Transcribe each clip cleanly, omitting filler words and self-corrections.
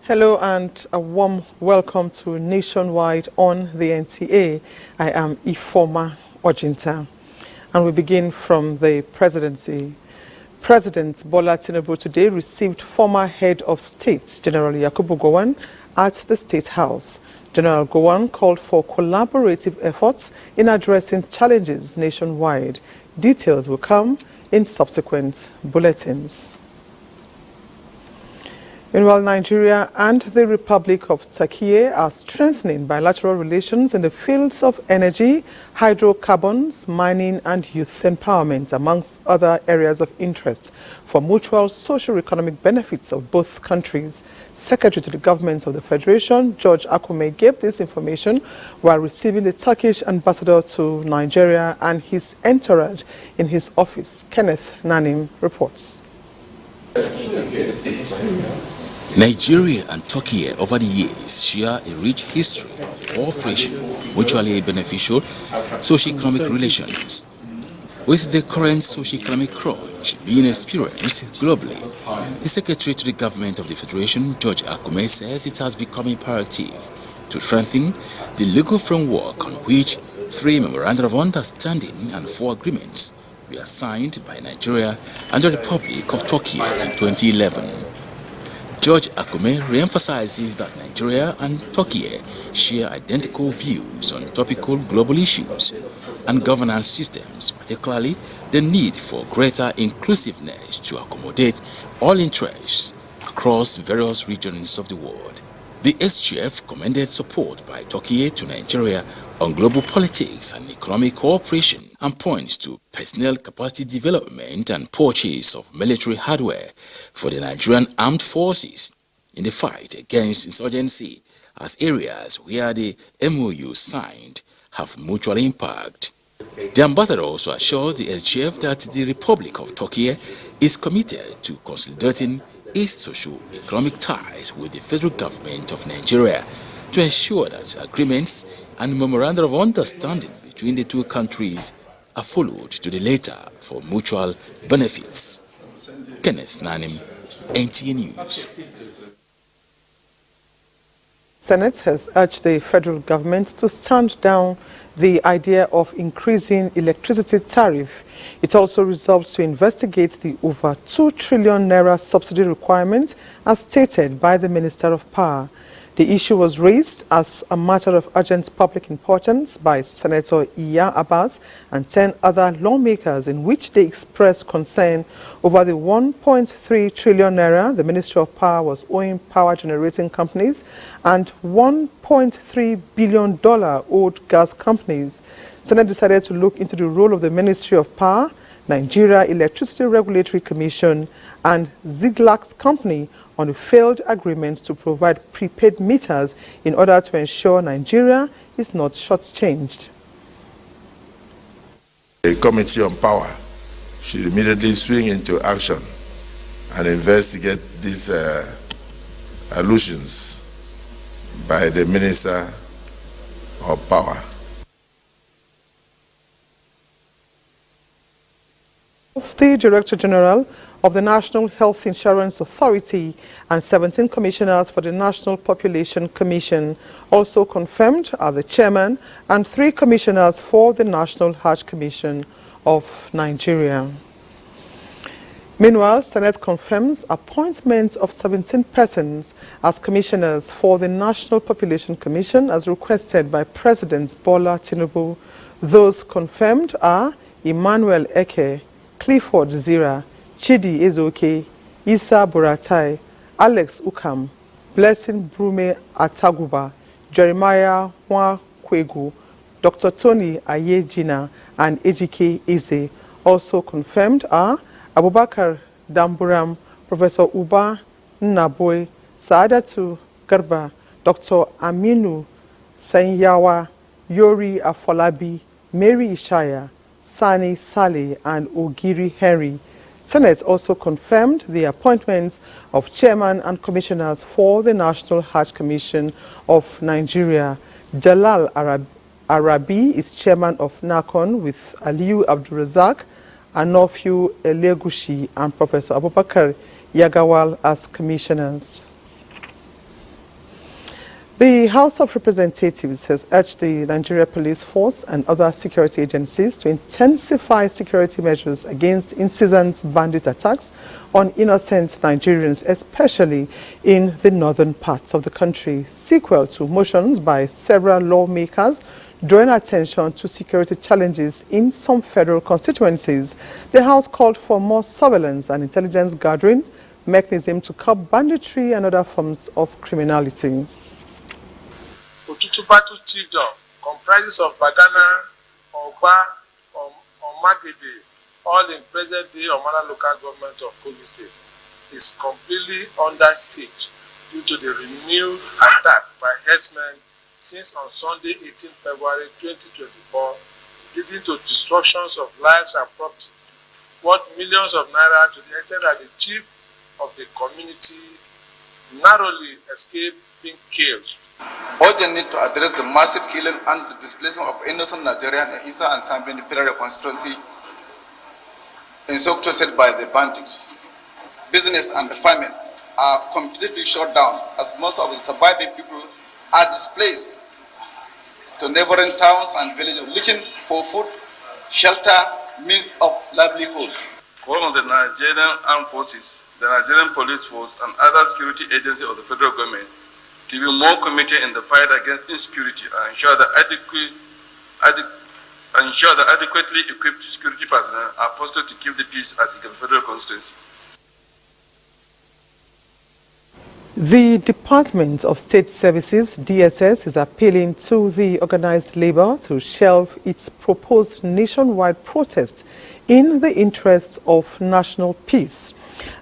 Hello and a warm welcome to Nationwide on the NTA. I am Ifoma Ojinta, and we begin from the presidency. President Bola Tinubu today received former head of state, General Yakubu Gowon, at the State House. General Gowon called for collaborative efforts in addressing challenges nationwide. Details will come in subsequent bulletins. Meanwhile, Nigeria and the Republic of Turkey are strengthening bilateral relations in the fields of energy, hydrocarbons, mining and youth empowerment, amongst other areas of interest for mutual socio-economic benefits of both countries. Secretary to the Government of the Federation, George Akume, gave this information while receiving the Turkish ambassador to Nigeria and his entourage in his office. Kenneth Nanim reports. Nigeria and Turkey over the years share a rich history of cooperation, mutually beneficial socio-economic relations. With the current socio-economic crunch being experienced globally, the Secretary to the Government of the Federation, George Akume, says it has become imperative to strengthen the legal framework on which 3 memoranda of understanding and 4 agreements were signed by Nigeria and the Republic of Turkey in 2011. George Akume re-emphasizes that Nigeria and Turkey share identical views on topical global issues and governance systems, particularly the need for greater inclusiveness to accommodate all interests across various regions of the world. The SGF commended support by Turkey to Nigeria on global politics and economic cooperation and points to personnel capacity development and purchase of military hardware for the Nigerian armed forces in the fight against insurgency as areas where the MOU signed have mutual impact. The ambassador also assures the SGF that the Republic of Turkey is committed to consolidating its socio-economic ties with the federal government of Nigeria to ensure that agreements and memoranda of understanding between the two countries are followed to the letter for mutual benefits. Kenneth Nanim, NTA News. Senate has urged the federal government to stand down the idea of increasing electricity tariff. It also resolved to investigate the over 2 trillion naira subsidy requirement as stated by the Minister of Power. The issue was raised as a matter of urgent public importance by Senator Iya Abbas and 10 other lawmakers, in which they expressed concern over the 1.3 trillion naira the Ministry of Power was owing power generating companies and $1.3 billion owed gas companies. Senate decided to look into the role of the Ministry of Power, Nigeria Electricity Regulatory Commission and Ziglax Company on a failed agreement to provide prepaid meters in order to ensure Nigeria is not shortchanged. The Committee on Power should immediately swing into action and investigate these allusions by the Minister of Power. The Director General of the National Health Insurance Authority and 17 commissioners for the National Population Commission also confirmed are the chairman and 3 commissioners for the National Hajj Commission of Nigeria. Meanwhile, Senate confirms appointment of 17 persons as commissioners for the National Population Commission as requested by President Bola Tinubu. Those confirmed are Emmanuel Eke, Clifford Zira, Chidi Ezoke, Isa Buratai, Alex Ukam, Blessing Brume Ataguba, Jeremiah Nwakwegu, Dr. Tony Ayejina, and Ejike Eze. Also confirmed are Abubakar Damburam, Professor Uba Nnaboy, Saadatu Garba, Dr. Aminu Sanyawa, Yori Afolabi, Mary Ishaya, Sani Saleh, and Ogiri Henry. Senate also confirmed the appointments of chairman and commissioners for the National Hajj Commission of Nigeria. Jalal Arabi is chairman of NACON with Aliyu Abdulrazak, Anofiu Elegushi, and Professor Abubakar Yagawal as commissioners. The House of Representatives has urged the Nigeria Police Force and other security agencies to intensify security measures against incessant bandit attacks on innocent Nigerians, especially in the northern parts of the country. Sequel to motions by several lawmakers drawing attention to security challenges in some federal constituencies, the House called for more surveillance and intelligence gathering mechanism to curb banditry and other forms of criminality. Otutu Battle Chiefdom comprises of Bagana, Ogba, Omagede, all in present-day Omala local government of Kogi State, is completely under siege due to the renewed attack by herdsmen since on Sunday, 18 February 2024, leading to destructions of lives and property, worth millions of naira, to the extent that the chief of the community narrowly escaped being killed. Urgent need to address the massive killing and the displacement of innocent Nigerian in Isa and Sambini Federal Constituency instructed by the bandits. Business and farming are completely shut down as most of the surviving people are displaced to neighboring towns and villages looking for food, shelter, means of livelihood. Call on the Nigerian Armed Forces, the Nigerian Police Force, and other security agencies of the federal government to be more committed in the fight against insecurity and ensure that adequately equipped security personnel are posted to keep the peace at the federal constituency. The Department of State Services, DSS, is appealing to the organized labor to shelve its proposed nationwide protest in the interests of national peace.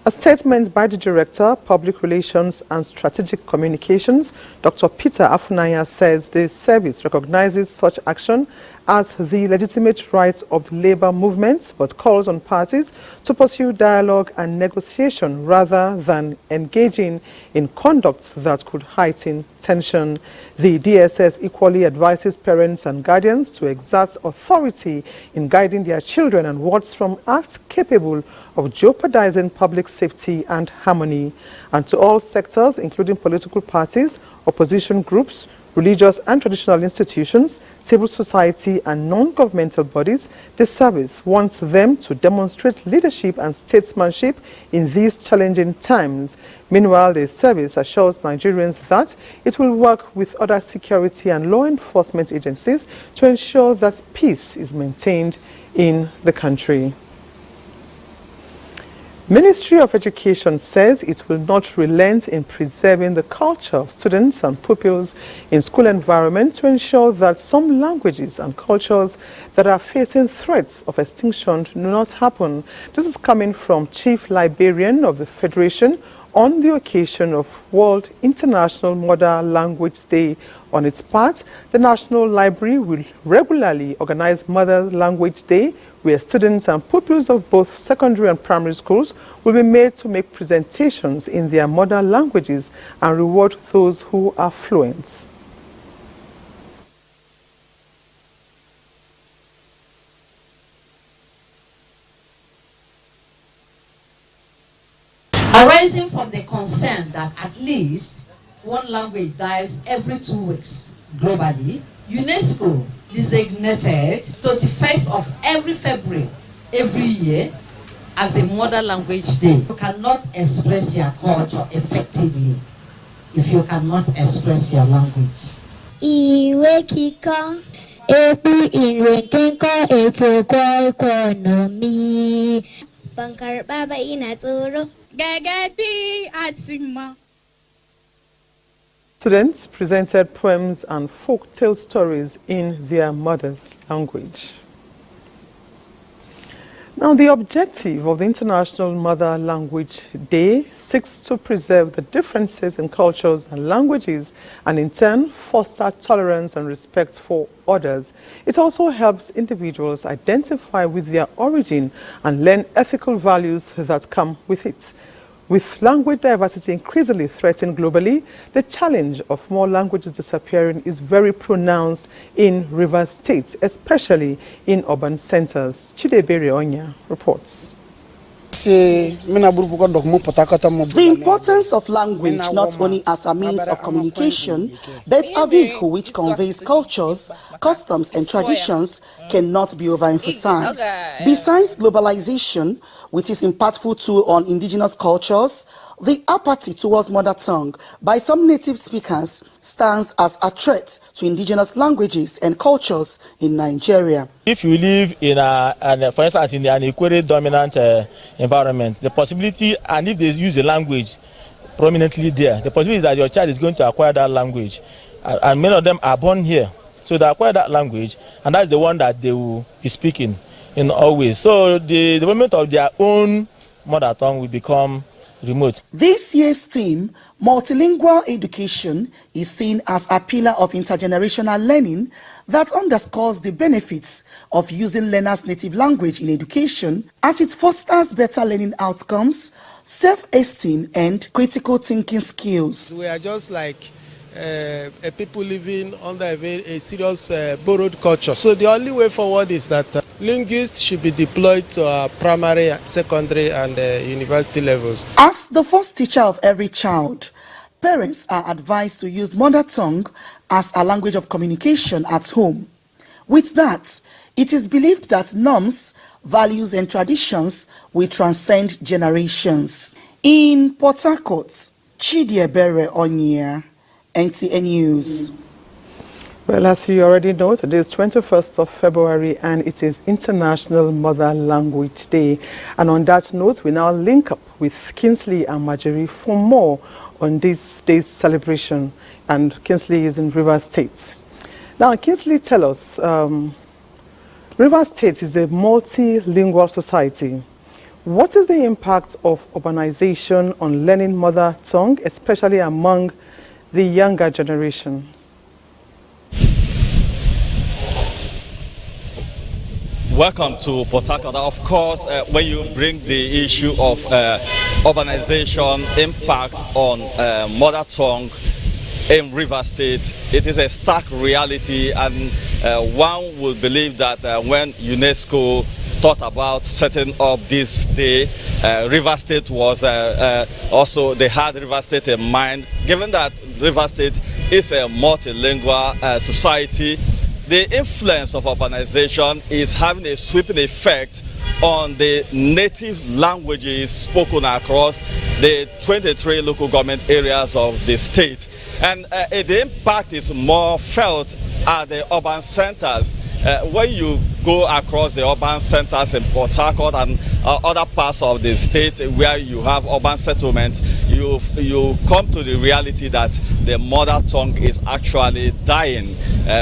A statement by the Director, Public Relations and Strategic Communications, Dr. Peter Afunanya, says the service recognizes such action as the legitimate right of the labor movement, but calls on parties to pursue dialogue and negotiation rather than engaging in conducts that could heighten tension. The DSS equally advises parents and guardians to exert authority in guiding their children and wards from acts capable of jeopardizing public safety and harmony. And to all sectors, including political parties, opposition groups, religious and traditional institutions, civil society and non-governmental bodies, the service wants them to demonstrate leadership and statesmanship in these challenging times. Meanwhile, the service assures Nigerians that it will work with other security and law enforcement agencies to ensure that peace is maintained in the country. Ministry of Education says it will not relent in preserving the culture of students and pupils in school environment to ensure that some languages and cultures that are facing threats of extinction do not happen. This is coming from Chief Librarian of the Federation on the occasion of World International Mother Language Day. On its part, the National Library will regularly organize Mother Language Day, where students and pupils of both secondary and primary schools will be made to make presentations in their mother languages and reward those who are fluent. Arising from the concern that at least one language dies every 2 weeks globally, UNESCO designated 31st of every February every year as the Mother Language Day. You cannot express your culture effectively if you cannot express your language. Ìwé kíkọ, ebi ìwé kíkọ, ètò ẹ̀kọ́nọ́mì. Ban karɓa ba ina tsoro. Gẹ́gẹ́ bí a ti mọ̀. Students presented poems and folk tale stories in their mother's language. Now, the objective of the International Mother Language Day seeks to preserve the differences in cultures and languages and in turn foster tolerance and respect for others. It also helps individuals identify with their origin and learn ethical values that come with it. With language diversity increasingly threatened globally, the challenge of more languages disappearing is very pronounced in Rivers State, especially in urban centers. Chidebere Onya reports. importance of language not only as a means of communication, but a vehicle which conveys cultures, customs, and traditions cannot be overemphasized. Besides globalization, which is impactful tool on indigenous cultures, the apathy towards mother tongue by some native speakers stands as a threat to indigenous languages and cultures in Nigeria. If you live in for instance, in an equally dominant environment, the possibility, and if they use the language prominently there, the possibility that your child is going to acquire that language, and many of them are born here, so they acquire that language, and that's the one that they will be speaking in always. So the development of their own mother tongue will become remote. This year's theme, multilingual education, is seen as a pillar of intergenerational learning that underscores the benefits of using learners' native language in education, as it fosters better learning outcomes, self-esteem, and critical thinking skills. We are just like people living under a serious borrowed culture. So the only way forward is that linguists should be deployed to primary, secondary, and university levels. As the first teacher of every child, parents are advised to use mother tongue as a language of communication at home. With that, it is believed that norms, values, and traditions will transcend generations. In Port Harcourt, Chidiebere Onyia, NTA News. Well, as you already know, today is 21st of February and it is International Mother Language Day. And on that note, we now link up with Kingsley and Marjorie for more on this day's celebration. And Kingsley is in Rivers State. Now, Kingsley, tell us, Rivers State is a multilingual society. What is the impact of urbanization on learning mother tongue, especially among the younger generations? Welcome to Port Harcourt. Of course, when you bring the issue of urbanization impact on mother tongue in Rivers State, it is a stark reality, and one would believe that when UNESCO thought about setting up this day, Rivers State was also, they had Rivers State in mind. Given that Rivers State is a multilingual society, the influence of urbanization is having a sweeping effect on the native languages spoken across the 23 local government areas of the state. And the impact is more felt at the urban centers. When you go across the urban centers in Port Harcourt and other parts of the state where you have urban settlements, you come to the reality that the mother tongue is actually dying.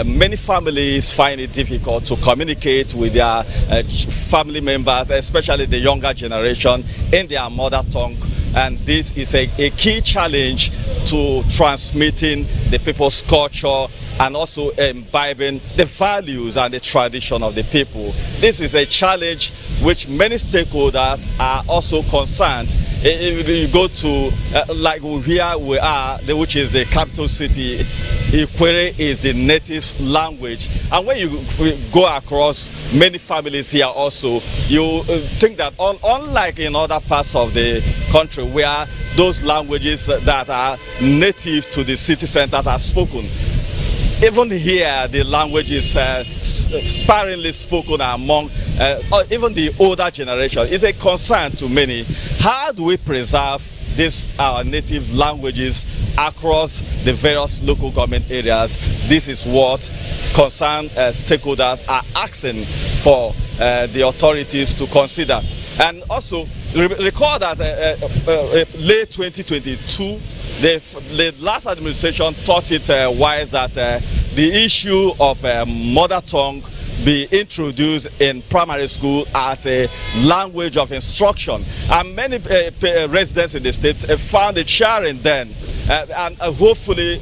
Many families find it difficult to communicate with their family members, especially the younger generation, in their mother tongue. And this is a key challenge to transmitting the people's culture and also imbibing the values and the tradition of the people. This is a challenge which many stakeholders are also concerned. If you go to, like here we are, which is the capital city, Ikwere is the native language. And when you go across many families here also, you think that unlike in other parts of the country where those languages that are native to the city centers are spoken, even here the language is sparingly spoken among even the older generation. It's a concern to many. How do we preserve our native languages across the various local government areas? This is what concerned stakeholders are asking for the authorities to consider. And also recall that late 2022, the last administration thought it wise that the issue of mother tongue be introduced in primary school as a language of instruction. And many residents in the state found it sharing then. And hopefully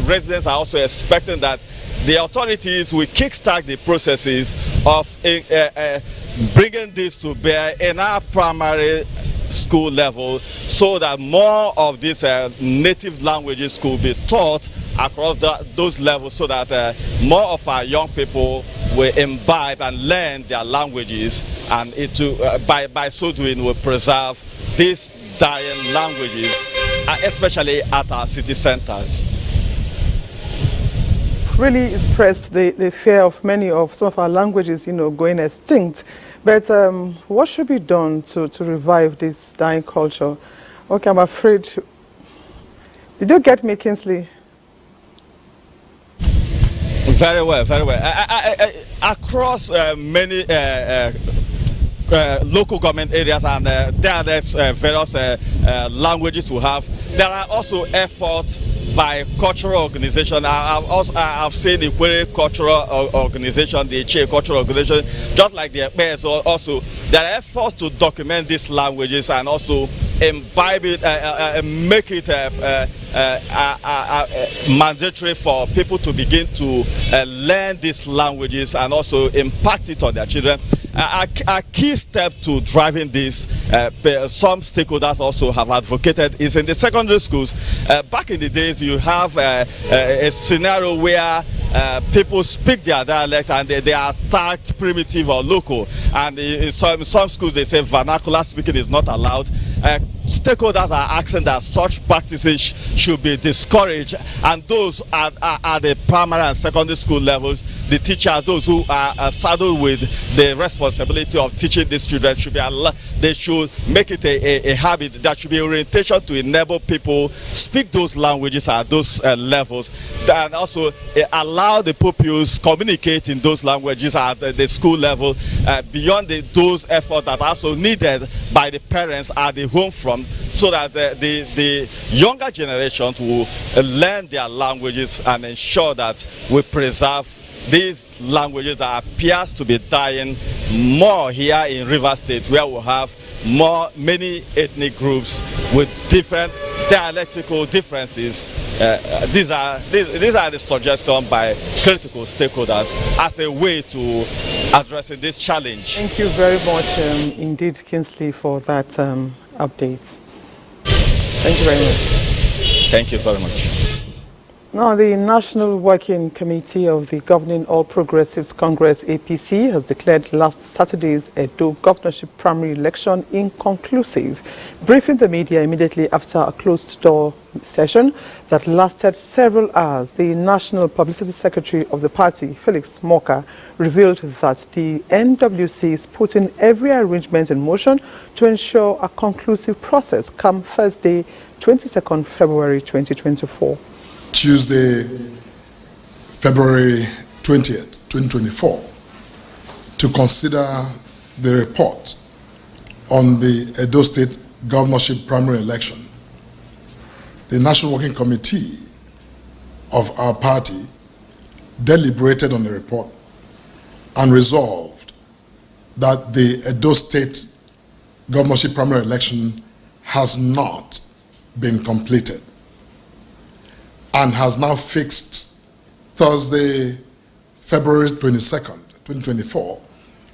residents are also expecting that the authorities will kickstart the processes of bringing this to bear in our primary school level, so that more of these native languages could be taught across those levels, so that more of our young people will imbibe and learn their languages, and by so doing will preserve these dying languages, especially at our city centers. Really expressed the fear of many of some of our languages, going extinct. But what should be done to revive this dying culture? Okay, I'm afraid. Did you get me, Kingsley? Very well, very well. Across many local government areas, and there's various languages we have. There are also efforts by cultural organizations. I've seen the Kwere cultural organization, the Che cultural organization, just like the Ekpes also. There are efforts to document these languages and also imbibe it, make it mandatory for people to begin to learn these languages and also impact it on their children. A key step to driving this, some stakeholders also have advocated, is in the secondary schools. Back in the days, you have a scenario where people speak their dialect and they are tagged primitive or local, and in some schools they say vernacular speaking is not allowed. Stakeholders are asking that such practices should be discouraged, and those at the primary and secondary school levels, the teachers, those who are saddled with the responsibility of teaching these children, should be they should make it a habit. That should be orientation to enable people speak those languages at those levels, and also allow the pupils communicate in those languages at the school level, beyond those efforts that are also needed by the parents at the home front, so that the younger generations will learn their languages and ensure that we preserve these languages that appears to be dying more here in Rivers State, where we have many ethnic groups with different dialectical differences. These are the suggestions by critical stakeholders as a way to addressing this challenge. Thank you very much indeed, Kingsley, for that update. Thank you very much. Thank you very much. Now, the National Working Committee of the Governing All Progressives Congress, APC, has declared last Saturday's Edo governorship primary election inconclusive, briefing the media immediately after a closed-door session that lasted several hours. The National Publicity Secretary of the party, Felix Moka, revealed that the NWC is putting every arrangement in motion to ensure a conclusive process come Thursday, 22nd February 2024. Tuesday, February 20th, 2024, to consider the report on the Edo State governorship primary election. The National Working Committee of our party deliberated on the report and resolved that the Edo State governorship primary election has not been completed, and has now fixed Thursday, February 22nd, 2024,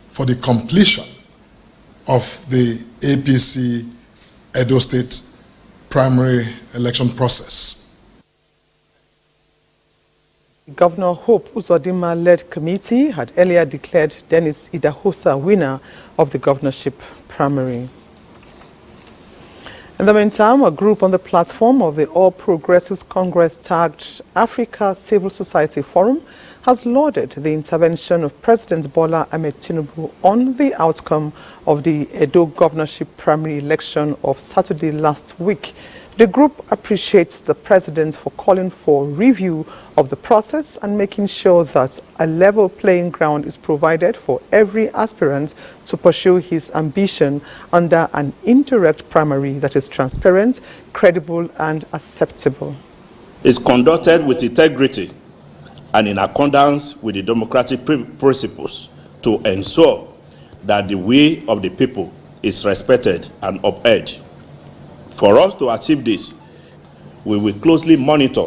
for the completion of the APC Edo State primary election process. Governor Hope Uzodinma-led committee had earlier declared Dennis Idahosa winner of the governorship primary. In the meantime, a group on the platform of the All Progressives Congress tagged Africa Civil Society Forum has lauded the intervention of President Bola Ahmed Tinubu on the outcome of the Edo governorship primary election of Saturday last week. The group appreciates the president for calling for review of the process and making sure that a level playing ground is provided for every aspirant to pursue his ambition under an indirect primary that is transparent, credible, and acceptable. Is conducted with integrity and in accordance with the democratic principles to ensure that the will of the people is respected and upheld. For us to achieve this, we will closely monitor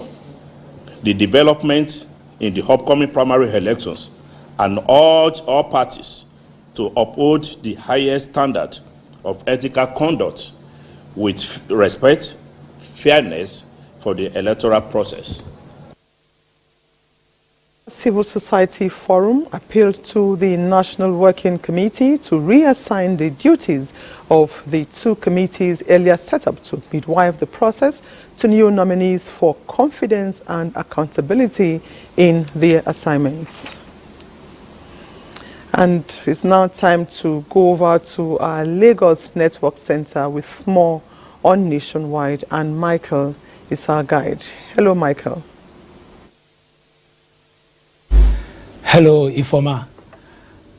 the development in the upcoming primary elections and urge all parties to uphold the highest standard of ethical conduct with respect, fairness for the electoral process. Civil Society Forum appealed to the National Working Committee to reassign the duties of the two committees earlier set up to midwife the process to new nominees for confidence and accountability in their assignments. And it's now time to go over to our Lagos Network Center with more on Nationwide, and Michael is our guide. Hello, Michael. Hello, Ifoma.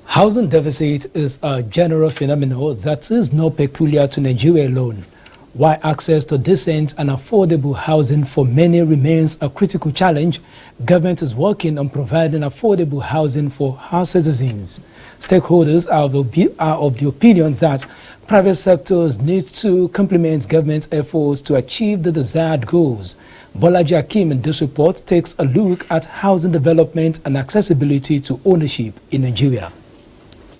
Housing deficit is a general phenomenon that is not peculiar to Nigeria alone. While access to decent and affordable housing for many remains a critical challenge, government is working on providing affordable housing for our citizens. Stakeholders are of the opinion that private sectors need to complement government's efforts to achieve the desired goals. Bolaji Akim in this report takes a look at housing development and accessibility to ownership in Nigeria.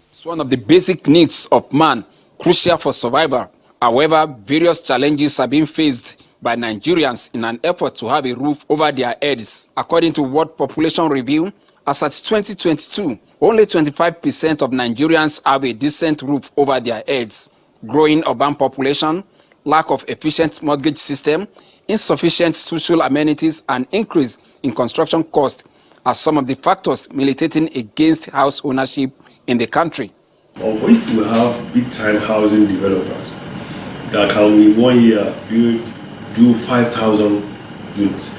It's one of the basic needs of man, crucial for survival. However, various challenges are being faced by Nigerians in an effort to have a roof over their heads. According to World Population Review, as at 2022, only 25% of Nigerians have a decent roof over their heads. Growing urban population, lack of efficient mortgage system, insufficient social amenities, and increase in construction costs are some of the factors militating against house ownership in the country. But if we have big-time housing developers that can in 1 year do 5,000 units,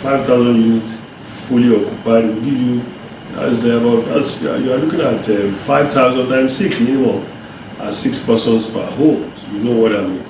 5,000 units fully occupied will give you, you are looking at 5,000 times 6 minimum, at 6 persons per home. So you know what I mean.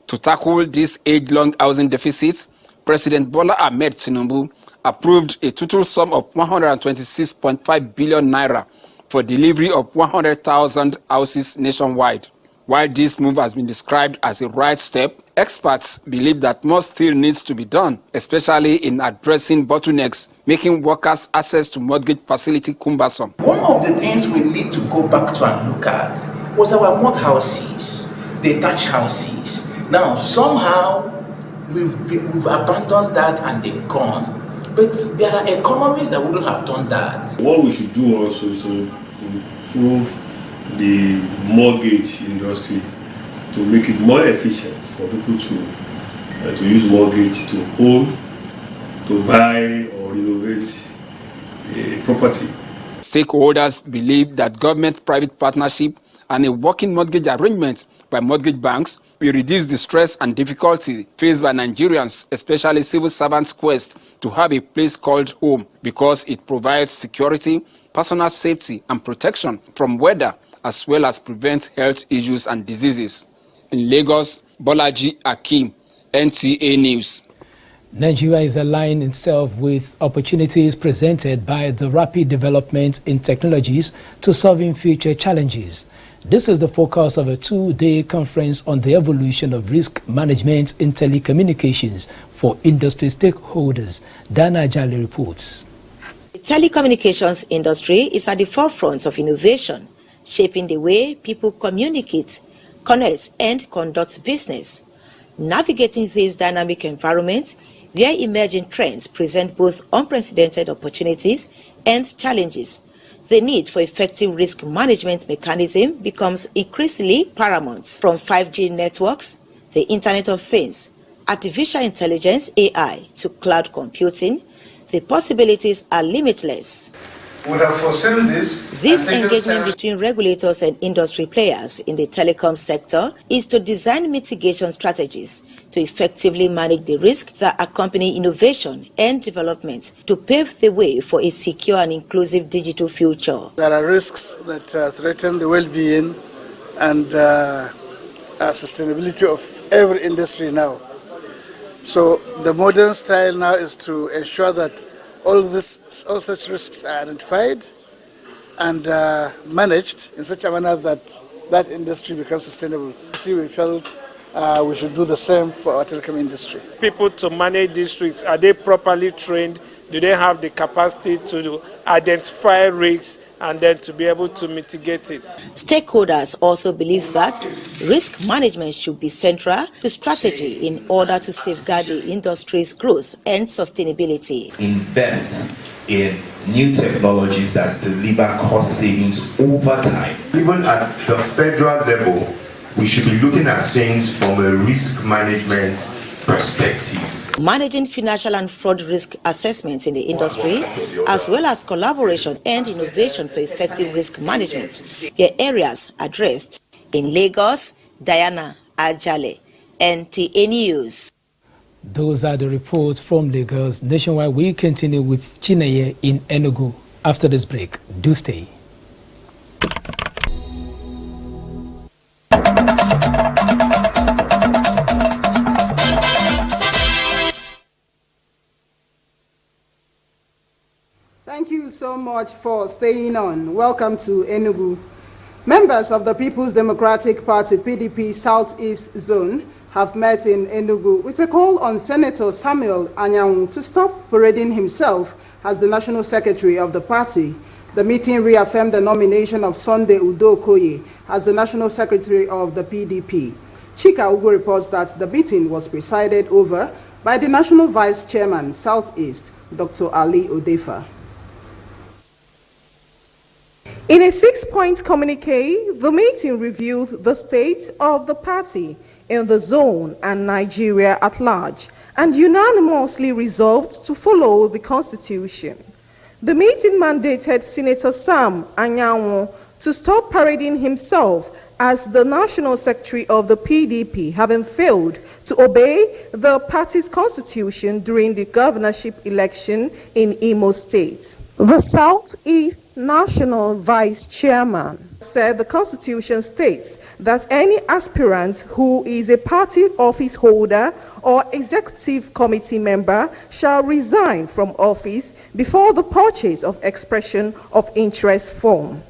To tackle this age-long housing deficit, President Bola Ahmed Tinubu approved a total sum of 126.5 billion naira for delivery of 100,000 houses nationwide. While this move has been described as a right step, experts believe that more still needs to be done, especially in addressing bottlenecks, making workers' access to mortgage facility cumbersome. One of the things we need to go back to and look at was our mud houses, the thatch houses. Now, somehow, we've abandoned that and they've gone. But there are economies that wouldn't have done that. What we should do also is to improve the mortgage industry to make it more efficient for people to use mortgage to own, to buy or renovate a property. Stakeholders believe that government-private partnership and a working mortgage arrangement by mortgage banks will reduce the stress and difficulty faced by Nigerians, especially civil servants' quest to have a place called home, because it provides security, personal safety and protection from weather, as well as prevent health issues and diseases. In Lagos, Bolaji Akim, NTA News. Nigeria is aligning itself with opportunities presented by the rapid development in technologies to solving future challenges. This is the focus of a two-day conference on the evolution of risk management in telecommunications for industry stakeholders. Dana Ajali reports. The telecommunications industry is at the forefront of innovation, shaping the way people communicate, connect, and conduct business. Navigating this dynamic environment, where emerging trends present both unprecedented opportunities and challenges, the need for effective risk management mechanism becomes increasingly paramount. From 5G networks, the Internet of Things, artificial intelligence (AI) to cloud computing, the possibilities are limitless. Would have foreseen this. This engagement between regulators and industry players in the telecom sector is to design mitigation strategies to effectively manage the risks that accompany innovation and development to pave the way for a secure and inclusive digital future. There are risks that threaten the well-being and sustainability of every industry now. So the modern style now is to ensure that all such risks are identified and managed in such a manner that that industry becomes sustainable. We felt we should do the same for our telecom industry. People to manage these risks, are they properly trained? Do they have the capacity to identify risks and then to be able to mitigate it? Stakeholders also believe that risk management should be central to strategy in order to safeguard the industry's growth and sustainability. Invest in new technologies that deliver cost savings over time. Even at the federal level, we should be looking at things from a risk management perspective. Managing financial and fraud risk assessment in the industry, as well as collaboration and innovation for effective risk management, were areas addressed. In Lagos, Diana Ajale, NTA News. Those are the reports from Lagos. Nationwide, we continue with Chineye in Enugu. After this break, do stay. Thank you so much for staying on. Welcome to Enugu. Members of the People's Democratic Party PDP Southeast Zone have met in Enugu with a call on Senator Samuel Anyanwu to stop parading himself as the National Secretary of the party. The meeting reaffirmed the nomination of Sunday Udokoye as the National Secretary of the PDP. Chika Ugo reports that the meeting was presided over by the National Vice Chairman, Southeast, Dr. Ali Odefa. In a 6-point communique, the meeting reviewed the state of the party in the zone and Nigeria at large, and unanimously resolved to follow the Constitution. The meeting mandated Senator Sam Anyanwu to stop parading himself as the National Secretary of the PDP, having failed to obey the party's constitution during the governorship election in Imo State. The Southeast National Vice Chairman said the Constitution states that any aspirant who is a party office holder or executive committee member shall resign from office before the purchase of expression of interest form.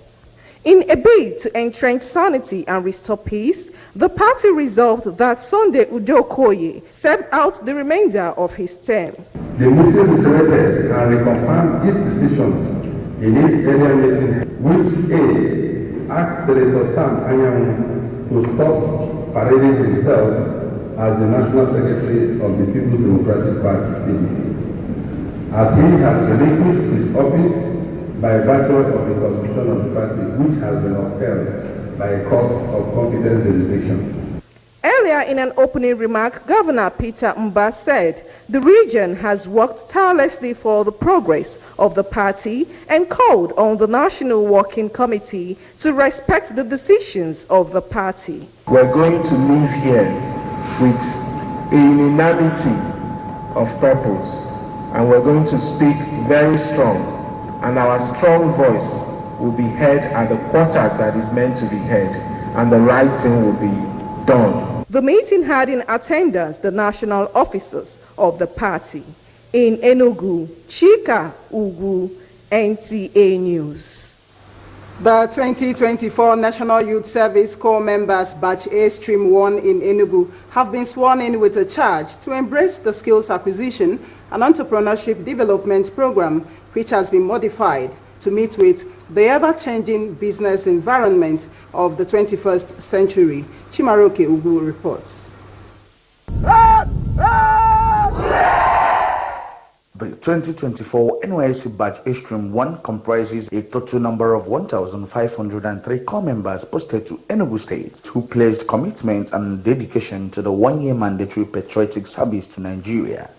In a bid to entrench sanity and restore peace, the party resolved that Sunday Udokoye served out the remainder of his term. The meeting reiterated and reconfirmed its decisions in its earlier meeting, which A, asked Senator Sam Anyanwu to stop parading himself as the National Secretary of the People's Democratic Party, PDP, as he has relinquished his office by virtue of the constitution of the party, which has been upheld by a court of competent jurisdiction. Earlier in an opening remark, Governor Peter Mba said the region has worked tirelessly for the progress of the party and called on the National Working Committee to respect the decisions of the party. We're going to live here with a unanimity of purpose, and we're going to speak very strong. And our strong voice will be heard at the quarters that is meant to be heard, and the right thing will be done. The meeting had in attendance the national officers of the party. In Enugu, Chika Ugu, NTA News. The 2024 National Youth Service Corps members Batch A Stream 1 in Enugu have been sworn in with a charge to embrace the skills acquisition and entrepreneurship development program, which has been modified to meet with the ever-changing business environment of the 21st century. Chimaroke Ugu reports. The 2024 NYSC Batch A Stream 1 comprises a total number of 1,503 corps members posted to Enugu State who pledged commitment and dedication to the one-year mandatory patriotic service to Nigeria.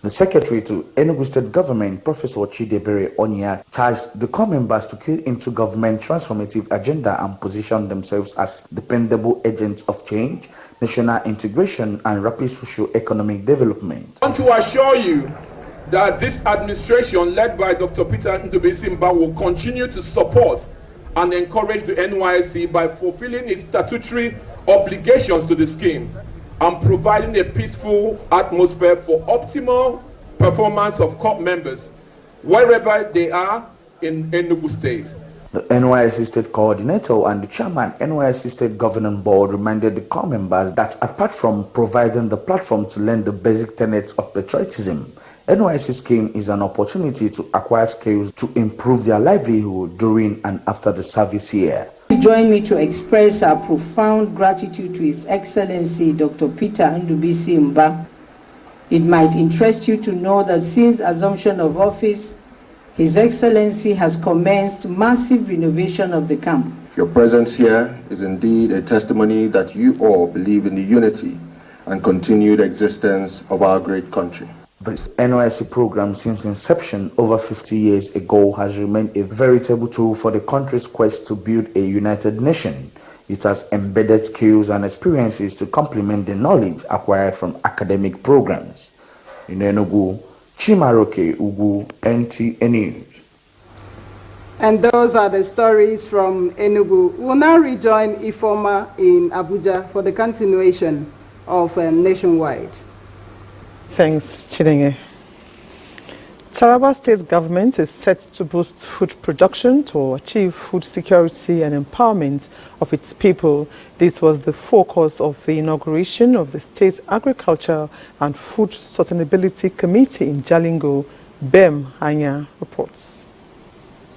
The Secretary to Enugu State Government, Professor Chidebere Onya, charged the corps members to key into government transformative agenda and position themselves as dependable agents of change, national integration, and rapid socio-economic development. I want to assure you that this administration led by Dr. Peter Ndubuisi-Mba will continue to support and encourage the NYSC by fulfilling its statutory obligations to the scheme and providing a peaceful atmosphere for optimal performance of corps members wherever they are in Enugu State. The NYSC State Coordinator and the Chairman NYSC State Governing Board reminded the corps members that apart from providing the platform to learn the basic tenets of patriotism, NYSC scheme is an opportunity to acquire skills to improve their livelihood during and after the service year. Please join me to express our profound gratitude to His Excellency Dr. Peter Ndubuisi-Mba. It might interest you to know that since assumption of office, His Excellency has commenced massive renovation of the camp. Your presence here is indeed a testimony that you all believe in the unity and continued existence of our great country. The NYSC program since inception over 50 years ago has remained a veritable tool for the country's quest to build a united nation. It has embedded skills and experiences to complement the knowledge acquired from academic programs. In Enugu, Chimaroke Ugu, NTA News. And those are the stories from Enugu. We'll now rejoin Ifoma in Abuja for the continuation of Nationwide. Thanks, Chinenge. Taraba State government is set to boost food production to achieve food security and empowerment of its people. This was the focus of the inauguration of the State Agriculture and Food Sustainability Committee in Jalingo. Bem Hanya reports.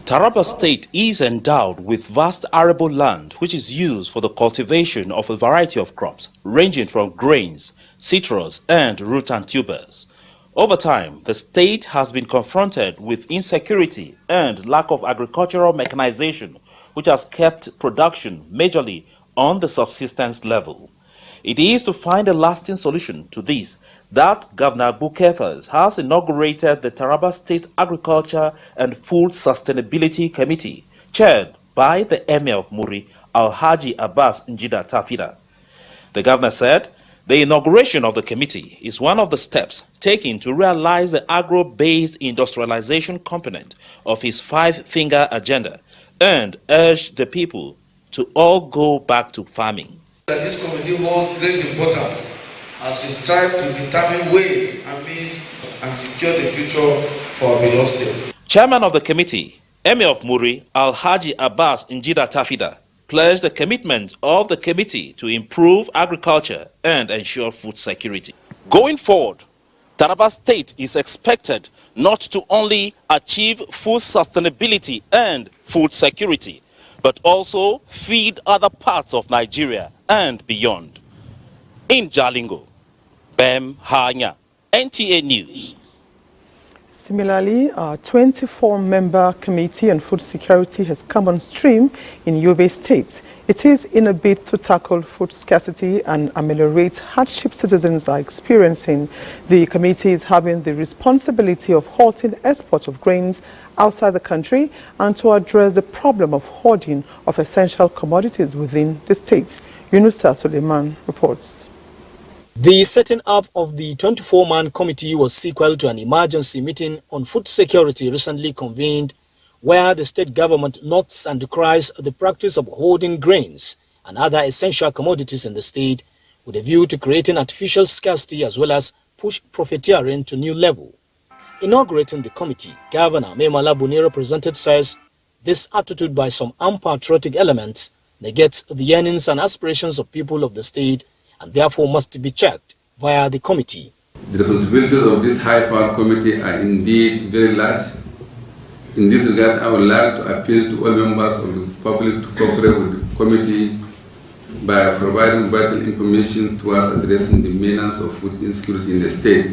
Taraba State is endowed with vast arable land which is used for the cultivation of a variety of crops, ranging from grains, citrus, and root and tubers. Over time, the state has been confronted with insecurity and lack of agricultural mechanization, which has kept production majorly on the subsistence level. It is to find a lasting solution to this that Governor Bukefas has inaugurated the Taraba State Agriculture and Food Sustainability Committee, chaired by the Emir of Muri, Alhaji Abbas Njida Tafida. The governor said the inauguration of the committee is one of the steps taken to realize the agro-based industrialization component of his five-finger agenda and urged the people to all go back to farming. This committee holds great importance as we strive to determine ways and means and secure the future for our beloved state. Chairman of the committee, Emir of Muri, Alhaji Abbas Njida Tafida, pledged the commitment of the committee to improve agriculture and ensure food security. Going forward, Taraba State is expected not to only achieve food sustainability and food security, but also feed other parts of Nigeria and beyond. In Jalingo, Bem Hanya, NTA News. Similarly, a 24-member Committee on Food Security has come on stream in Yobe State. It is in a bid to tackle food scarcity and ameliorate hardship citizens are experiencing. The committee is having the responsibility of halting export of grains outside the country and to address the problem of hoarding of essential commodities within the state. Yunusa Suleiman reports. The setting up of the 24-man committee was sequel to an emergency meeting on food security recently convened, where the state government notes and decries the practice of hoarding grains and other essential commodities in the state with a view to creating artificial scarcity as well as push profiteering to new level. Inaugurating the committee, Governor Memala Buni represented says this attitude by some unpatriotic elements negates the yearnings and aspirations of people of the state and therefore must be checked via the committee. The responsibilities of this high-powered committee are indeed very large. In this regard, I would like to appeal to all members of the public to cooperate with the committee by providing vital information towards addressing the menace of food insecurity in the state.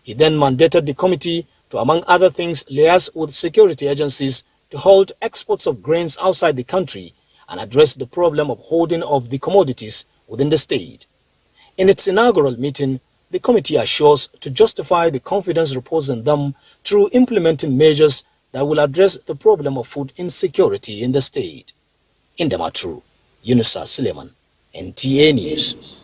He then mandated the committee to, among other things, liaise with security agencies to halt exports of grains outside the country and address the problem of hoarding of the commodities within the state. In its inaugural meeting, the committee assures to justify the confidence reposed in them through implementing measures that will address the problem of food insecurity in the state. In Damaturu, Yunusa Suleiman, NTA News.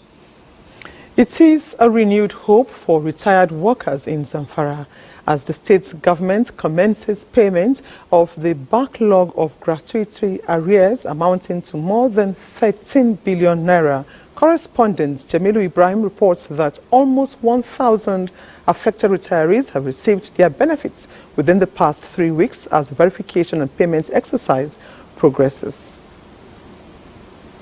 It is a renewed hope for retired workers in Zamfara as the state government commences payment of the backlog of gratuity arrears amounting to more than 13 billion naira. Correspondent Jamilu Ibrahim reports that almost 1,000 affected retirees have received their benefits within the past 3 weeks as verification and payment exercise progresses.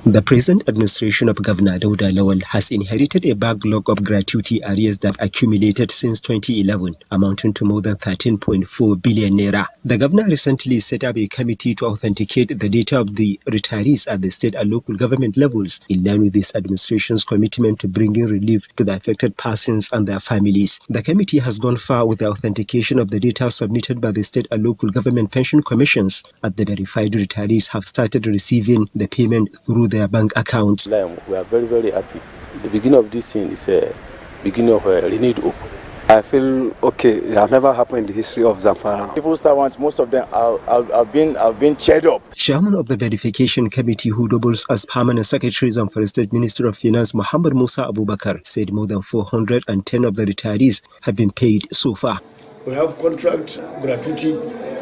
The present administration of Governor Dauda Lawal has inherited a backlog of gratuity arrears that accumulated since 2011, amounting to more than 13.4 billion naira. The governor recently set up a committee to authenticate the data of the retirees at the state and local government levels, in line with this administration's commitment to bringing relief to the affected persons and their families. The committee has gone far with the authentication of the data submitted by the state and local government pension commissions, as the verified retirees have started receiving the payment through their bank accounts. We are very, very happy. The beginning of this thing is a beginning of a renewed hope. I feel okay. It has never happened in the history of Zamfara. People start once, most of them have been cheered up. Chairman of the verification committee, who doubles as permanent secretary Zamfara State Minister of Finance Muhammad Musa Abubakar, said more than 410 of the retirees have been paid so far. We have contract gratuity,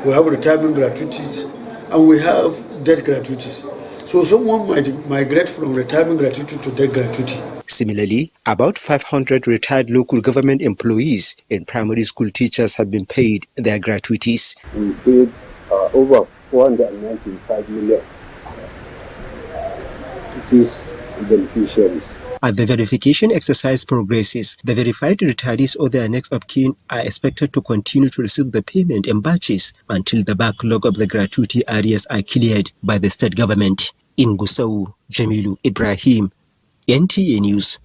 we have retirement gratuities, and we have debt gratuities. So someone might migrate from retirement gratuity to debt gratuity. Similarly, about 500 retired local government employees and primary school teachers have been paid their gratuities. We paid over 495 million to these beneficiaries. As the verification exercise progresses, the verified retirees or their next of kin are expected to continue to receive the payment in batches until the backlog of the gratuity areas are cleared by the state government. In Gusau, Jamilu Ibrahim, NTA News.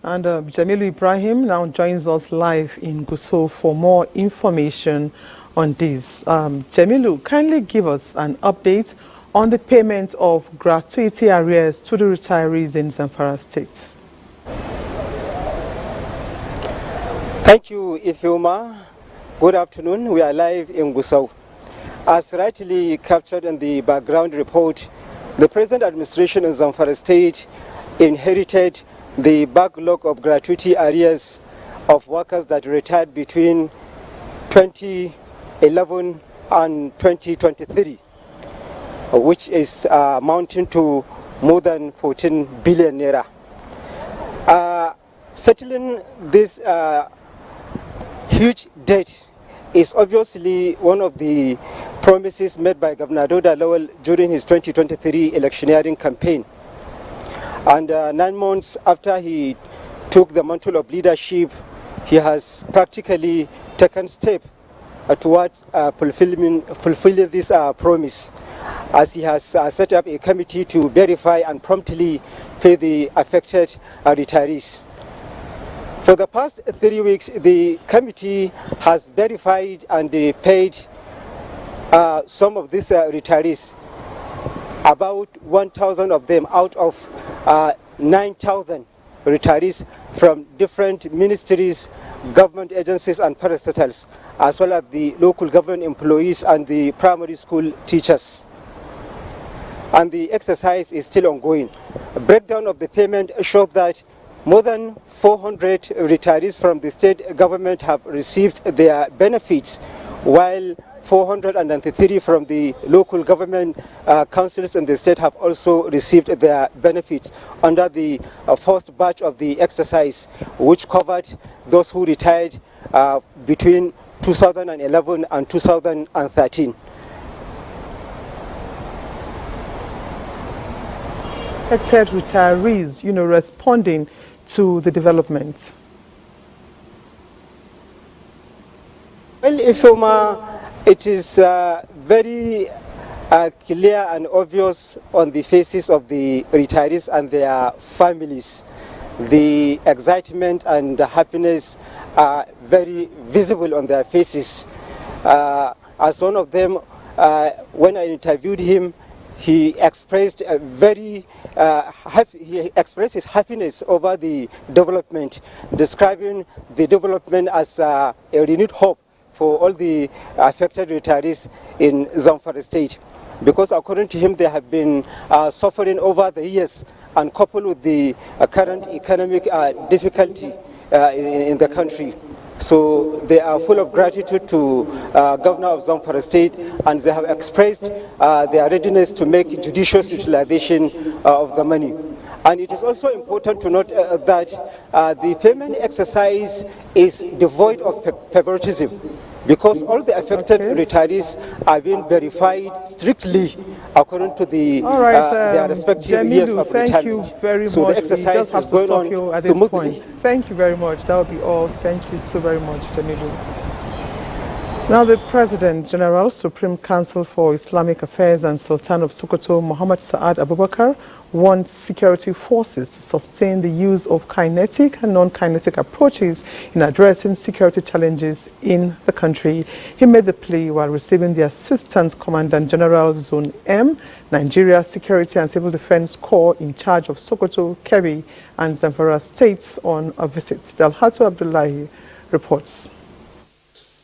And Jamilu Ibrahim now joins us live in Gusau for more information on this. Jamilu, kindly give us an update on the payment of gratuity arrears to the retirees in Zamfara State. Thank you, Ifeoma. Good afternoon. We are live in Gusau. As rightly captured in the background report, the present administration in Zamfara State inherited the backlog of gratuity arrears of workers that retired between 2011 and 2023, which is amounting to more than 14 billion naira. Settling this huge debt is obviously one of the promises made by Governor Dauda Lawal during his 2023 electioneering campaign. And 9 months after he took the mantle of leadership, he has practically taken steps towards fulfilling this promise, as he has set up a committee to verify and promptly pay the affected retirees. For the past 3 weeks, the committee has verified and paid some of these retirees, about 1,000 of them out of 9,000 retirees from different ministries, government agencies and parastatals, as well as the local government employees and the primary school teachers. And the exercise is still ongoing. A breakdown of the payment showed that more than 400 retirees from the state government have received their benefits, while 493 from the local government councils in the state have also received their benefits under the first batch of the exercise, which covered those who retired between 2011 and 2013. Affected retirees, responding to the development. Well, Ifeoma, it is very clear and obvious on the faces of the retirees and their families. The excitement and the happiness are very visible on their faces. As one of them, when I interviewed him, he expressed his happiness over the development, describing the development as a renewed hope for all the affected retirees in Zamfara State, because according to him they have been suffering over the years, and coupled with the current economic difficulty in the country. So they are full of gratitude to Governor of Zamfara State, and they have expressed their readiness to make judicious utilization of the money. And it is also important to note that the payment exercise is devoid of favoritism. because all the affected retirees are being verified strictly according to the All right, their respective years of thank you retirement. very So much. the exercise We just have is to going stop on you at this smoothly. point. Thank you very much. That will be all. Thank you so very much, Jamilu. Now, the President General, Supreme Council for Islamic Affairs and Sultan of Sokoto, Muhammad Saad Abubakar, wants security forces to sustain the use of kinetic and non-kinetic approaches in addressing security challenges in the country. He made the plea while receiving the Assistant Commandant General Zone M, Nigeria Security and Civil Defense Corps in charge of Sokoto, Kebbi and Zamfara states on a visit. Dalhatu Abdullahi reports.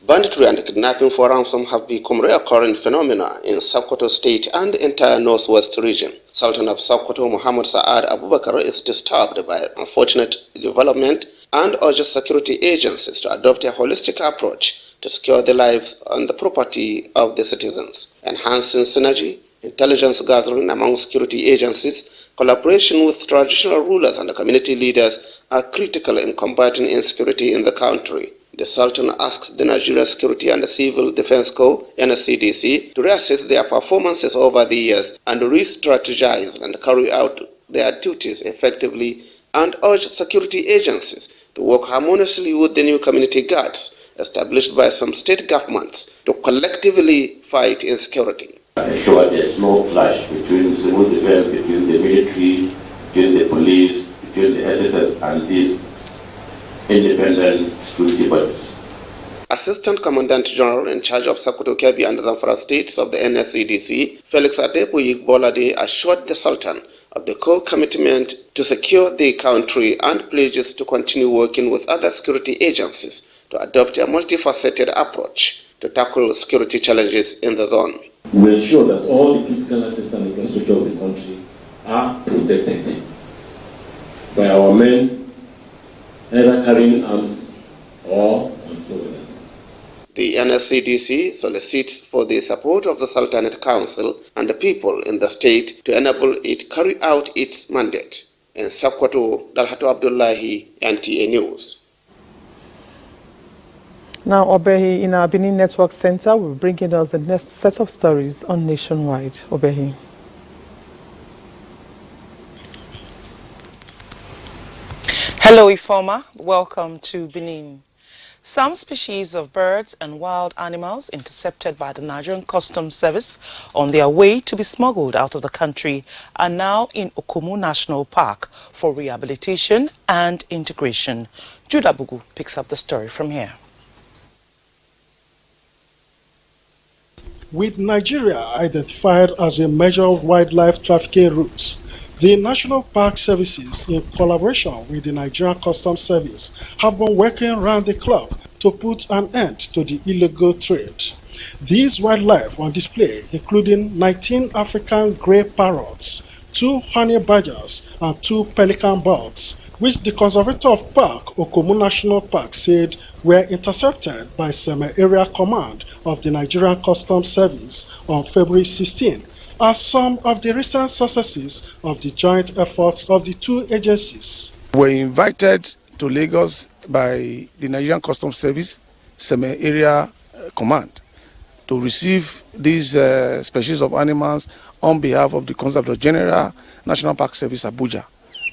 Banditry and kidnapping for ransom have become recurring phenomena in Sokoto State and the entire northwest region. Sultan of Sokoto Muhammad Saad Abubakar is disturbed by unfortunate development and urges security agencies to adopt a holistic approach to secure the lives and the property of the citizens. Enhancing synergy, intelligence gathering among security agencies, collaboration with traditional rulers and community leaders are critical in combating insecurity in the country. The Sultan asked the Nigerian Security and Civil Defense Corps, NCDC, to reassess their performances over the years and re-strategize and carry out their duties effectively, and urged security agencies to work harmoniously with the new community guards established by some state governments to collectively fight insecurity. Ensure there's no clash between civil defense, between the military, between the police, between the SSS and these independent security bodies. Assistant Commandant General in charge of Sokoto, Kebbi and Zamfara states of the NSCDC, Felix Adepoyik Bolade, assured the Sultan of the core commitment to secure the country and pledges to continue working with other security agencies to adopt a multifaceted approach to tackle security challenges in the zone. We ensure that all the critical assets and infrastructure of the country are protected by our men either carrying arms or on surveillance. The NSCDC solicits for the support of the Sultanate Council and the people in the state to enable it carry out its mandate. In Sokoto, Dalhatu Abdullahi, NTA News. Now, Obehi, in our Benin Network Center, will be bringing us the next set of stories on Nationwide. Obehi. Hello, Ifoma. Welcome to Benin. Some species of birds and wild animals intercepted by the Nigerian Customs Service on their way to be smuggled out of the country are now in Okomu National Park for rehabilitation and integration. Judah Bugu picks up the story from here. With Nigeria identified as a major wildlife trafficking route, the National Park Services, in collaboration with the Nigerian Customs Service, have been working round the clock to put an end to the illegal trade. These wildlife on display, including 19 African grey parrots, 2 honey badgers, and 2 pelican birds, which the conservator of Park, Okomu National Park, said were intercepted by Seme Area Command of the Nigerian Customs Service on February 16, are some of the recent successes of the joint efforts of the two agencies. We were invited to Lagos by the Nigerian Customs Service, Seme Area Command, to receive these species of animals on behalf of the Conservator General, National Park Service, Abuja.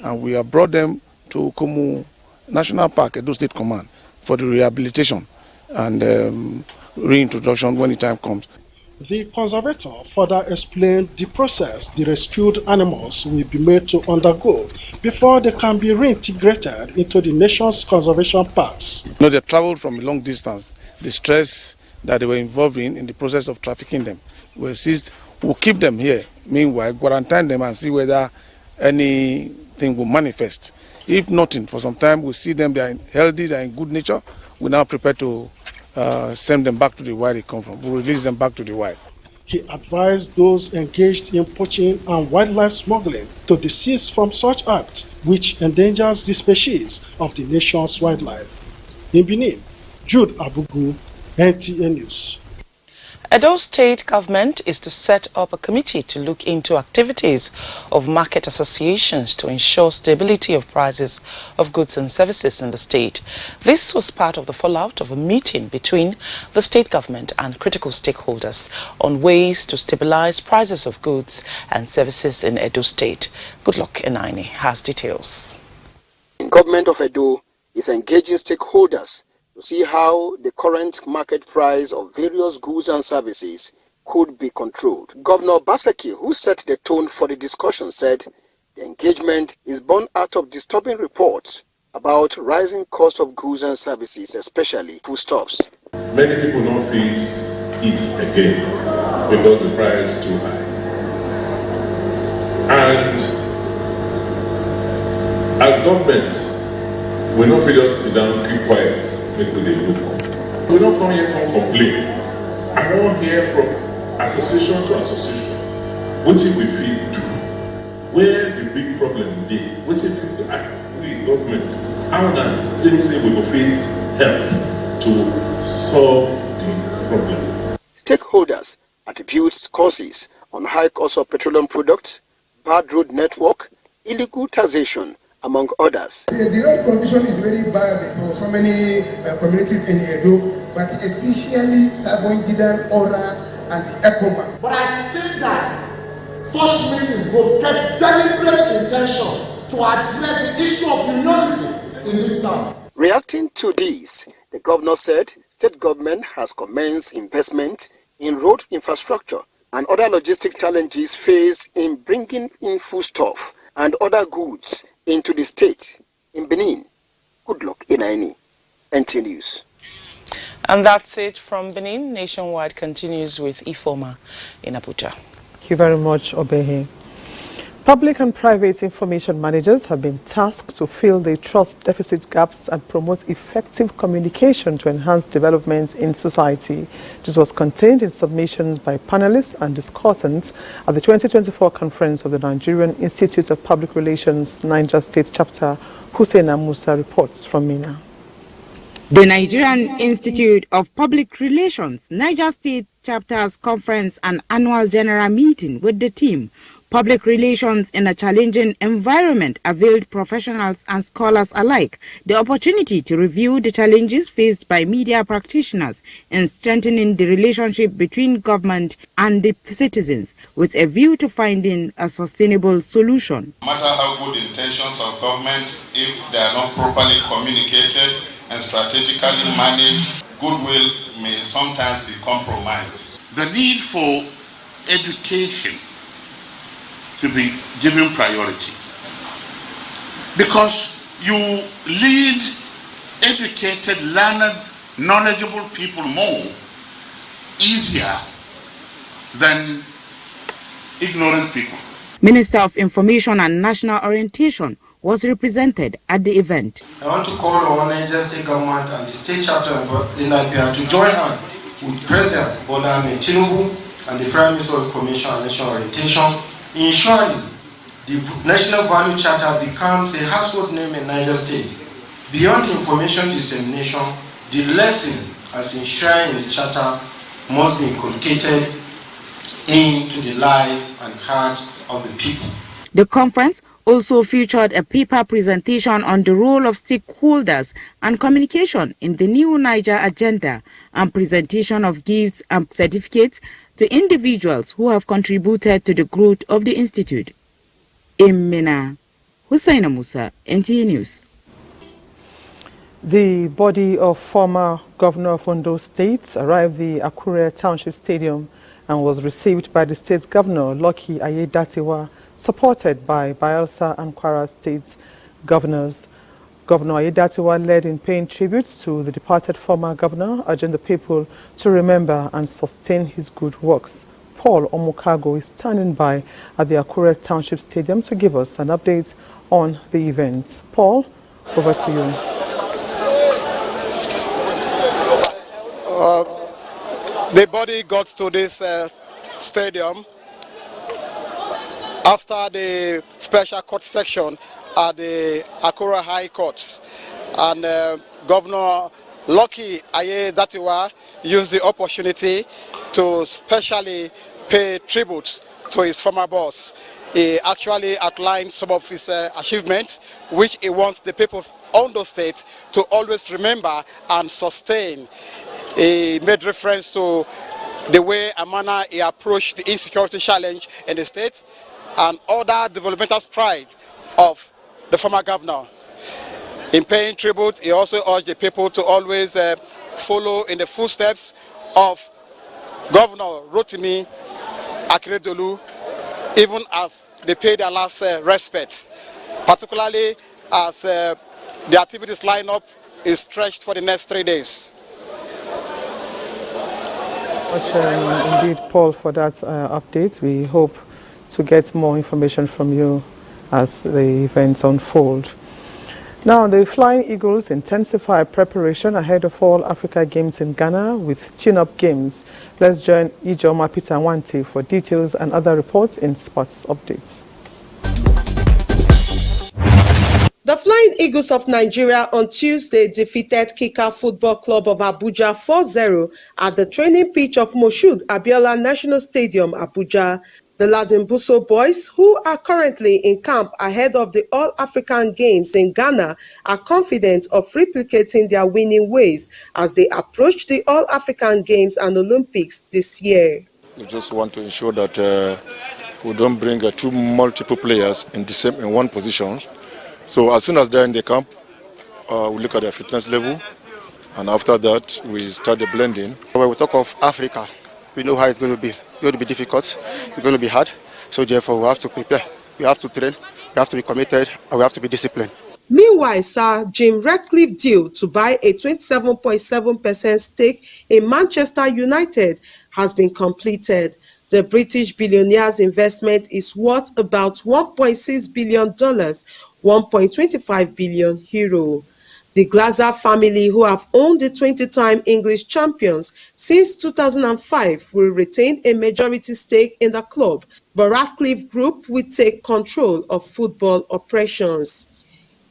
And we have brought them to Okomu National Park, Edo State Command, for the rehabilitation and reintroduction when the time comes. The conservator further explained the process the rescued animals will be made to undergo before they can be reintegrated into the nation's conservation parks. They traveled from a long distance. The stress that they were involved in the process of trafficking them, we insist we'll keep them here. Meanwhile, quarantine them and see whether anything will manifest. If nothing, for some time, we'll see them, they are healthy, they are in good nature. We're now prepared to send them back to the wild they come from. We'll release them back to the wild. He advised those engaged in poaching and wildlife smuggling to desist from such acts which endangers the species of the nation's wildlife. In Benin, Jude Abugu, NTA News. Edo State government is to set up a committee to look into activities of market associations to ensure stability of prices of goods and services in the state. This was part of the fallout of a meeting between the state government and critical stakeholders on ways to stabilize prices of goods and services in Edo State. Goodluck Enaine has details. The government of Edo is engaging stakeholders to see how the current market price of various goods and services could be controlled. Governor Baseki, who set the tone for the discussion, said the engagement is born out of disturbing reports about rising costs of goods and services, especially foodstuffs. Many people don't feed it again because the price is too high. And as government, we don't feel just sit down, keep quiet, make we dey look. We don't come here and complain. I don't hear from association to association. What if we fit do? Where the big problem dey? What if we government? How now? Let me say we go fit help to solve the problem. Stakeholders attribute causes on high cost of petroleum products, bad road network, illegal taxation, among others. The road condition is very bad for so many communities in Edo, but especially Sabon, Gidan, Ora, and the Epoma. But I think that such meetings will get deliberate intention to address the issue of unionism in this town. Reacting to this, the governor said state government has commenced investment in road infrastructure and other logistic challenges faced in bringing in foodstuff and other goods into the state. In Benin, Goodluck Enaine, NTA News. And that's it from Benin. Nationwide continues with Ifoma in Abuja. Thank you very much, Obehe. Public and private information managers have been tasked to fill the trust deficit gaps and promote effective communication to enhance development in society. This was contained in submissions by panelists and discussants at the 2024 conference of the Nigerian Institute of Public Relations, Niger State Chapter. Hussein Musa reports from Mina. The Nigerian Institute of Public Relations, Niger State Chapter's conference and annual general meeting with the theme Public Relations in a Challenging Environment availed professionals and scholars alike the opportunity to review the challenges faced by media practitioners in strengthening the relationship between government and the citizens with a view to finding a sustainable solution. No matter how good intentions of government, if they are not properly communicated and strategically managed, goodwill may sometimes be compromised. The need for education to be given priority, because you lead educated, learned, knowledgeable people more easier than ignorant people. Minister of Information and National Orientation was represented at the event. I want to call on Niger State Government and the State Chapter in NTA to join hands with President Bola Ahmed Tinubu and the Prime Minister of Information and National Orientation, ensuring the National Value Charter becomes a household name in Niger State. Beyond information dissemination, the lesson as enshrined in the Charter must be inculcated into the life and hearts of the people. The conference also featured a paper presentation on the role of stakeholders and communication in the new Niger agenda and presentation of gifts and certificates to individuals who have contributed to the growth of the Institute. In Mina, Hussein Musa, NTA News. The body of former Governor of Ondo State arrived the Akure Township Stadium and was received by the state's Governor, Lucky Ayedatiwa, supported by Bayelsa and Kwara State governors. Governor Ayedatiwa led in paying tributes to the departed former governor, urging the people to remember and sustain his good works. Paul Omokago is standing by at the Akure Township Stadium to give us an update on the event. Paul, over to you. The body got to this stadium after the special court section at the Akure High Court, and Governor Lucky Ayedatiwa used the opportunity to specially pay tribute to his former boss. He actually outlined some of his achievements, which he wants the people of Ondo State to always remember and sustain. He made reference to the way and manner he approached the insecurity challenge in the state and other developmental strides of the former governor. In paying tribute, he also urged the people to always follow in the footsteps of Governor Rotimi Akeredolu, even as they pay their last respect, particularly as the activities lineup is stretched for the next 3 days. Indeed, Paul, for that update. We hope to get more information from you as the events unfold. Now, the Flying Eagles intensify preparation ahead of all Africa Games in Ghana with tune-up games. Let's join Ijoma Peter Wante for details and other reports in Sports Updates. The Flying Eagles of Nigeria on Tuesday defeated Kika Football Club of Abuja 4-0 at the training pitch of Moshood Abiola National Stadium, Abuja. The Ladimbuso boys, who are currently in camp ahead of the All-African Games in Ghana, are confident of replicating their winning ways as they approach the All-African Games and Olympics this year. We just want to ensure that we don't bring two multiple players in one position. So as soon as they're in the camp, we look at their fitness level, and after that we start the blending. When we talk of Africa, we know how it's going to be. It's going to be difficult, it's going to be hard, so therefore we have to prepare, we have to train, we have to be committed, and we have to be disciplined. Meanwhile, Sir Jim Ratcliffe's deal to buy a 27.7% stake in Manchester United has been completed. The British billionaire's investment is worth about $1.6 billion, 1.25 billion euro. The Glazer family, who have owned the 20-time English champions since 2005, will retain a majority stake in the club, but Ratcliffe Group will take control of football operations.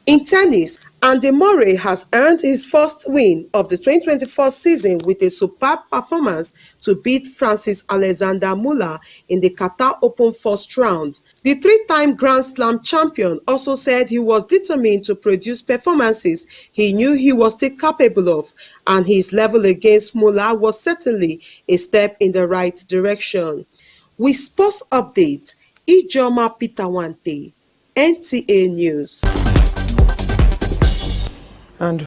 In tennis, Andy Murray has earned his first win of the 2024 season with a superb performance to beat Francis Alexander Muller in the Qatar Open first round. The three-time Grand Slam champion also said he was determined to produce performances he knew he was still capable of, and his level against Muller was certainly a step in the right direction. With Sports Updates, Ijoma Peter Wante, NTA News. And